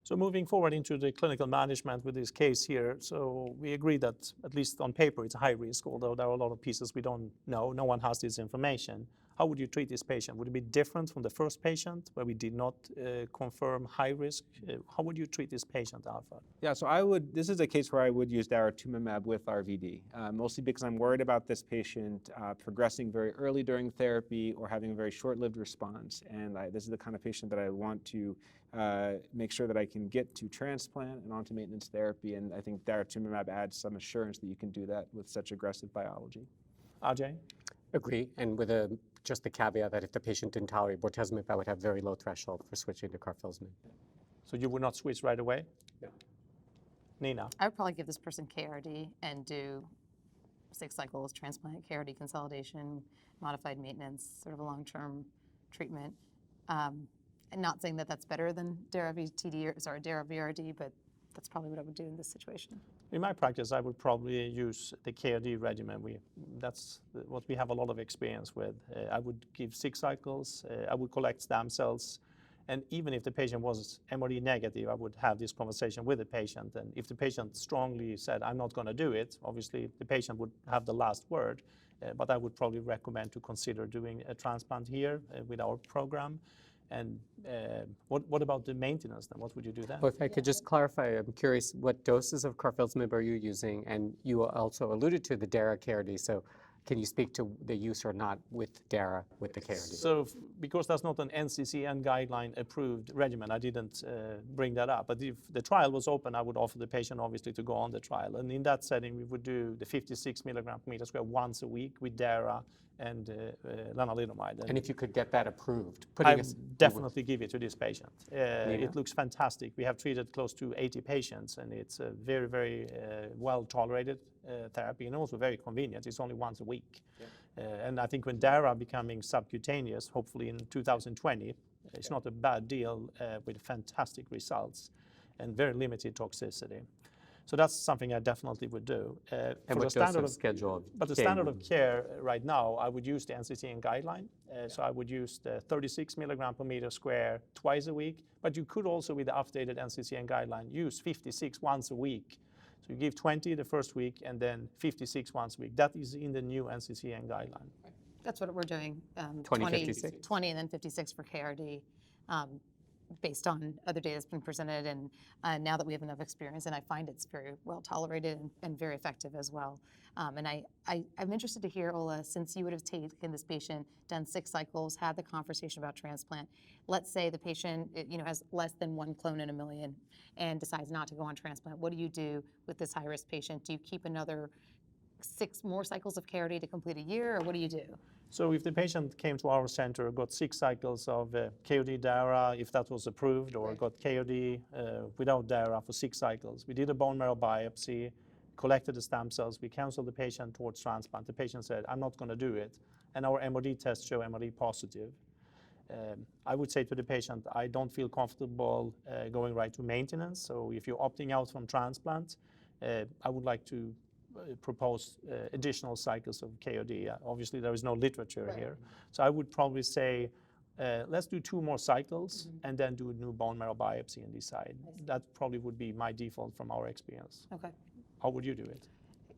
So moving forward into the clinical management with this case here, so we agree that at least on paper it's a high risk, although there are a lot of pieces we don't know. No one has this information. How would you treat this patient? Would it be different from the first patient where we did not confirm high risk? How would you treat this patient, Alpha? Yeah, so this is a case where I would use daratumumab with RVD, mostly because I'm worried about this patient progressing very early during therapy or having a very short-lived response. And this is the kind of patient that I want to make sure that I can get to transplant and onto maintenance therapy. And I think daratumumab adds some assurance that you can do that with such aggressive biology. Ajay? Agree, and with just the caveat that if the patient didn't tolerate bortezomib, I would have very low threshold for switching to carfilzomib. So you would not switch right away? No. Nina? I would probably give this person KRD and do 6 cycles, transplant, KRD consolidation, modified maintenance, sort of a long-term treatment. And not saying that that's better than Dara-VRD, but that's probably what I would do in this situation. In my practice, I would probably use the KRD regimen. That's what we have a lot of experience with. I would give 6 cycles. I would collect stem cells. And even if the patient was MRD negative, I would have this conversation with the patient. And if the patient strongly said, I'm not going to do it, obviously the patient would have the last word. But I would probably recommend to consider doing a transplant here with our program. And what about the maintenance then? What would you do then? Well, if I could just clarify, I'm curious, what doses of carfilzomib are you using? And you also alluded to the Dara KRD, so can you speak to the use or not with Dara with the KRD? So because that's not an NCCN guideline approved regimen, I didn't bring that up. But if the trial was open, I would offer the patient obviously to go on the trial. And in that setting, we would do the 56 milligram per meter square once a week with Dara and lenalidomide. And if you could get that approved, I definitely give it to this patient. Yeah. It looks fantastic. We have treated close to 80 patients, and it's a very, very well-tolerated therapy and also very convenient. It's only once a week. Yeah. And I think when Dara becoming subcutaneous, hopefully in 2020, it's not a bad deal with fantastic results and very limited toxicity. So that's something I definitely would do. And what dose schedule? But the standard of care right now, I would use the NCCN guideline. So I would use the 36 milligram per meter square twice a week. But you could also, with the updated NCCN guideline, use 56 once a week. So you give 20 the first week and then 56 once a week. That is in the new NCCN guideline. That's what we're doing. 20 and then 56 for KRD. Based on other data that's been presented, and now that we have enough experience, and I find it's very well tolerated and very effective as well. And I'm interested to hear, Ola, since you would have taken this patient, done 6 cycles, had the conversation about transplant. Let's say the patient has less than 1 clone in a million and decides not to go on transplant. What do you do with this high-risk patient? Do you keep another 6 more cycles of KRD to complete a year, or what do you do? So if the patient came to our center, got 6 cycles of KOD Dara, if that was approved, or got KOD without Dara for 6 cycles, we did a bone marrow biopsy, collected the stem cells, we counseled the patient towards transplant. The patient said, I'm not going to do it. And our MRD tests show MRD positive. I would say to the patient, I don't feel comfortable going right to maintenance. So if you're opting out from transplant, I would like to propose additional cycles of KOD. Obviously, there is no literature here. So I would probably say, let's do 2 more cycles and then do a new bone marrow biopsy and decide. That probably would be my default from our experience. Okay. How would you do it?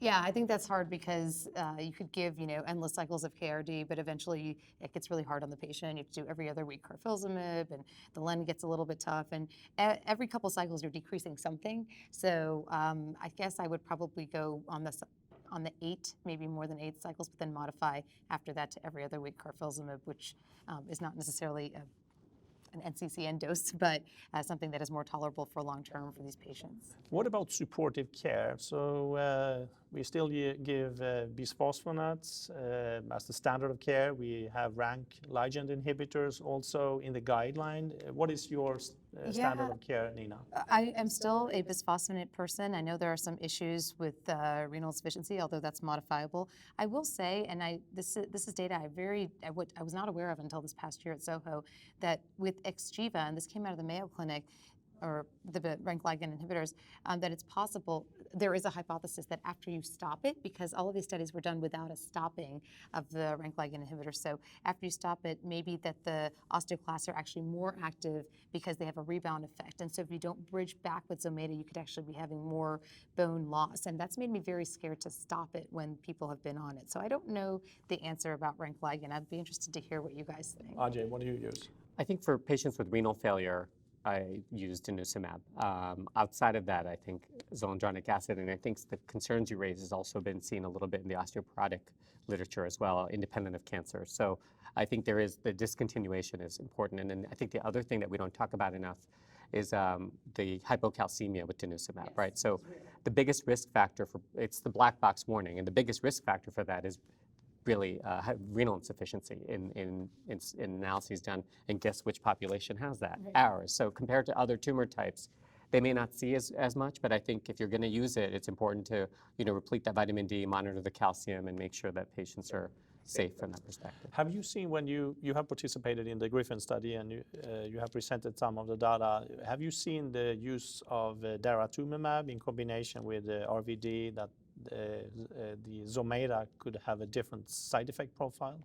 Yeah, I think that's hard because you could give, endless cycles of KRD, but eventually it gets really hard on the patient. You have to do every other week carfilzomib, and the len gets a little bit tough. And every couple cycles, you're decreasing something. So I guess I would probably go on the 8, maybe more than 8 cycles, but then modify after that to every other week carfilzomib, which is not necessarily an NCCN dose, but something that is more tolerable for long term for these patients. What about supportive care? So we still give bisphosphonates as the standard of care. We have rank ligand inhibitors also in the guideline. What is your standard of care, Nina? I am still a bisphosphonate person. I know there are some issues with renal insufficiency, although that's modifiable. I will say, and this is data I was not aware of until this past year at Soho, that with Xgeva, and this came out of the Mayo Clinic, or the RANK ligand inhibitors, that it's possible, there is a hypothesis that after you stop it, because all of these studies were done without a stopping of the RANK ligand inhibitors, so after you stop it, maybe that the osteoclasts are actually more active because they have a rebound effect. And so if you don't bridge back with Zometa, you could actually be having more bone loss. And that's made me very scared to stop it when people have been on it. So I don't know the answer about RANK ligand. I'd be interested to hear what you guys think. Ajay, what do you use? I think for patients with renal failure, I use denosumab. Outside of that, I think zoledronic acid, and I think the concerns you raise has also been seen a little bit in the osteoporotic literature as well, independent of cancer. So I think there is, the discontinuation is important. And then I think the other thing that we don't talk about enough is the hypocalcemia with denosumab, right? So the biggest risk factor for, it's the black box warning, and the biggest risk factor for that is really renal insufficiency in analyses done, and guess which population has that? Right. Ours. So compared to other tumor types, they may not see as much, but I think if you're going to use it, it's important to replete that vitamin D, monitor the calcium, and make sure that patients are safe from that perspective. Have you seen, when you have participated in the Griffin study and you have presented some of the data, have you seen the use of daratumumab in combination with RVD, that the Zometa could have a different side effect profile?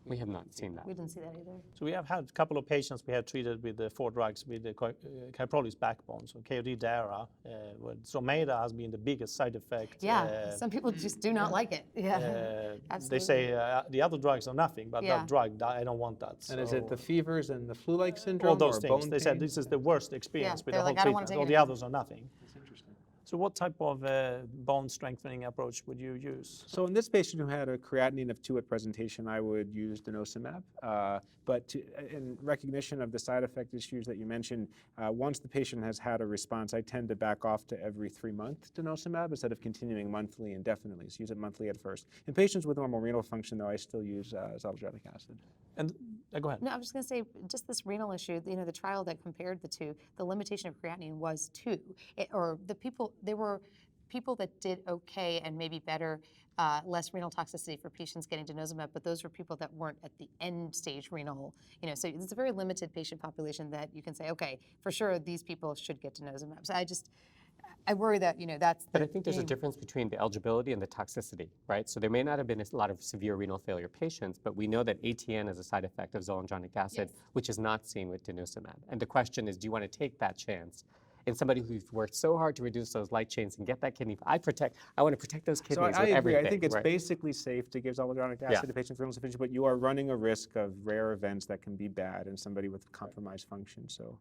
We have not seen that. We didn't see that either. So we have had a couple of patients we have treated with the 4 drugs with the Kyprolis backbone, so KOD, DARA. Zometa has been the biggest side effect. Yeah, some people just do not like it. Yeah, They absolutely. say the other drugs are nothing, but Yeah. that drug, I don't want that. And is So it the fevers and the flu-like syndrome? all those or things? bone They said pain? this is the worst experience with they're the whole like, "I don't wanna treatment. take All the anything." others are nothing. That's interesting. So what type of bone strengthening approach would you use? So in this patient who had a creatinine of 2 at presentation, I would use denosumab. But in recognition of the side effect issues that you mentioned, once the patient has had a response, I tend to back off to every 3-month denosumab instead of continuing monthly indefinitely. So use it monthly at first. In patients with normal renal function, though, I still use zoledronic acid. And go ahead. No, I was just going to say, just this renal issue, the trial that compared the two, the limitation of creatinine was 2. There were people that did okay and maybe better, less renal toxicity for patients getting denosumab, but those were people that weren't at the end stage renal, so it's a very limited patient population that you can say, okay, for sure, these people should get denosumab. So I worry that, that's But I think there's a difference between the eligibility and the toxicity, right? So there may not have been a lot of severe renal failure patients, but we know that ATN is a side effect of zoledronic acid, Yes. which is not seen with denosumab. And the question is, do you want to take that chance? In somebody who's worked so hard to reduce those light chains and get that kidney, I want to protect those So kidneys I with agree. everything. I think it's right? basically safe to give zoledronic acid to patients with renal insufficiency, but you are running a risk of rare events that can be bad in somebody with compromised function. So